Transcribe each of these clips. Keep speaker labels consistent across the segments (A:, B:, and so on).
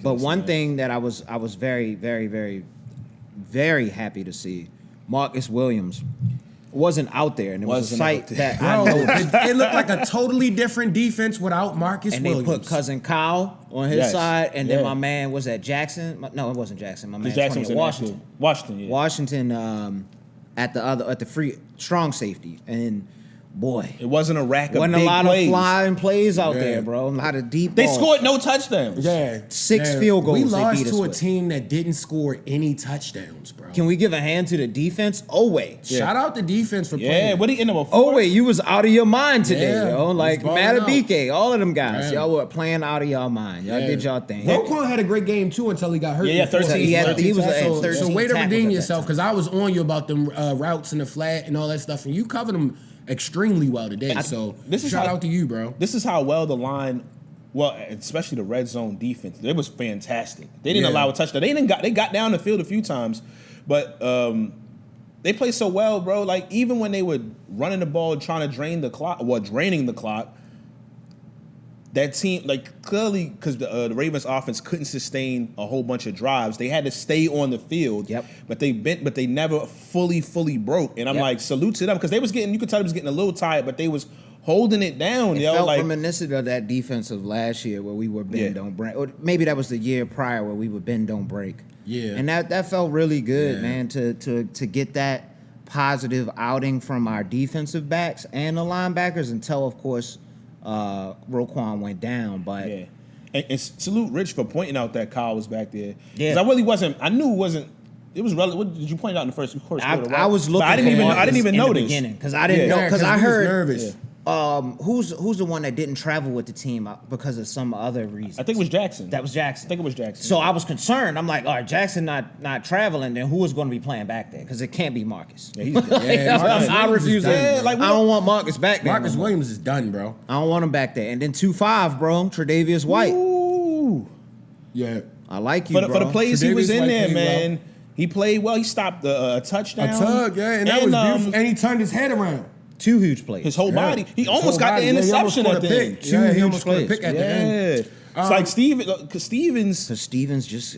A: But one thing that I was very, very, very, very happy to see, Marcus Williams wasn't out there, and it was a sight that I
B: Bro,
A: noticed.
B: it looked like a totally different defense without Marcus
A: And
B: Williams.
A: they put cousin Kyle on his
C: Yes.
A: side, and then
C: Yeah.
A: my man was at Jackson. No, it wasn't Jackson. My man
C: Jackson was in
A: Washington.
C: Washington, yeah.
A: Washington at the free strong safety, and boy,
C: It wasn't a rack of
A: wasn't
C: big
A: a lot
C: plays.
A: of flying plays out
B: Yeah.
A: there, bro. A lot of deep.
C: They
A: balls.
C: scored no touchdowns.
B: Yeah,
A: Six field goals
B: We
A: they
B: lost
A: beat us
B: to a
A: with.
B: team that didn't score any touchdowns, bro.
A: Can we give a hand to the defense? Oh wait.
B: Shout out the defense for
C: Yeah,
B: playing.
C: what he end up with?
A: Oh wait, you was out of your mind today,
B: Yeah,
A: yo. Like
B: was balling out.
A: Matabike, all of them guys,
B: Yeah.
A: y'all were playing out of y'all mind. Y'all did y'all thing.
B: Roquan had a great game too until he got hurt.
C: Yeah,
B: before.
C: 13
A: He had- he was at
B: so
A: 13
B: way to
A: tackles
B: redeem
A: at that
B: yourself because I was on you about them routes and the flat and all that stuff, and you covered them extremely well today. So
C: this is
B: shout
C: how-
B: out to you, bro.
C: This is how well the line, well, especially the red zone defense, it was fantastic. They didn't
B: Yeah.
C: allow a touchdown. They got down the field a few times, but they played so well, bro. Like even when they were running the ball, trying to draining the clock, that team, like clearly, because the Ravens offense couldn't sustain a whole bunch of drives, they had to stay on the field.
A: Yep.
C: But they never fully broke. And I'm
A: Yep.
C: like, salute to them because they was getting, you could tell they was getting a little tired, but they was holding it down.
A: It
C: Yo,
A: felt
C: like
A: reminiscent of that defense of last year where we were bend,
C: Yeah.
A: don't break. Or maybe that was the year prior where we were bend, don't break.
B: Yeah.
A: And that felt really good,
B: Yeah.
A: man, to get that positive outing from our defensive backs and the linebackers until, of course, Roquan went down. But
C: yeah. And salute Rich for pointing out that Kyle was back there.
A: Yeah.
C: 'Cause I really wasn't. I knew it wasn't. It was relevant. What did you point out in the first quarter?
A: I was
C: But
A: looking.
C: I didn't
A: for
C: even. I
A: Marcus
C: didn't even
A: in the
C: notice
A: beginning because I didn't
C: Yeah.
A: know because I
B: we was
A: heard
B: nervous.
A: who's the one that didn't travel with the team because of some other reason.
C: I think it was Jackson.
A: That was Jackson.
C: I think it was Jackson.
A: So I was concerned. I'm like, all right, Jackson not traveling. Then who is going to be playing back there? Because it can't be Marcus.
C: Yeah, he's
B: Yeah, Marcus
A: I
B: Williams is
A: refuse
B: done,
A: that.
B: bro.
C: like,
A: I don't want Marcus back there.
B: Marcus
A: no more.
B: Williams is done, bro.
A: I don't want him back there. And then 2-5, bro. Tre'Davious White.
C: Ooh.
B: Yeah.
A: I like you,
C: For
A: bro.
C: the plays he was
B: Tre'Davious
C: in
B: White
C: there,
B: played
C: man. He played well. He stopped a touchdown.
B: A tug, yeah, and that was beautiful. And he turned his head around.
A: 2 huge plays.
C: His whole
B: Yeah.
C: body. He
B: His
C: almost
B: whole
C: got
B: body.
C: the
B: Yeah, he almost
C: interception
B: scored
C: at
B: a
C: the
B: pick.
C: end.
B: Yeah, he
A: huge
B: almost scored a
A: plays.
B: pick at the end.
C: Yeah. It's like Stevens.
A: So Stevens just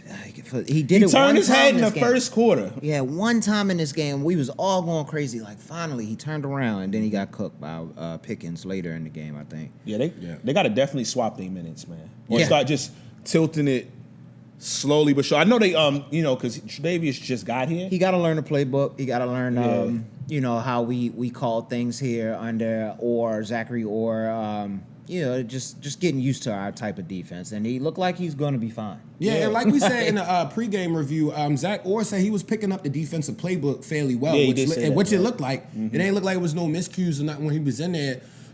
A: he did
C: He
A: it one
C: turned his
A: time
C: head in the
A: this game.
C: first quarter.
A: Yeah, one time in this game, we was all going crazy. Like, finally, he turned around, and then he got cooked by Pickens later in the game, I think.
C: Yeah, they got to definitely swap their minutes, man. Or
A: Yeah.
C: start just tilting it slowly but sure. I know they, because Tre'Davious just got here.
A: He got to learn the playbook. He got to learn,
C: Yeah.
A: how we call things here under Zachary Orr. Just getting used to our type of defense. And he looked like he's going to be fine.
B: Yeah, and like we said in the pregame review, Zach Orr said he was picking up the defensive playbook fairly well,
C: Yeah, he
B: which,
C: did say that,
B: which it
C: yeah.
B: looked like. It ain't look like it was no miscues or nothing when he was in there.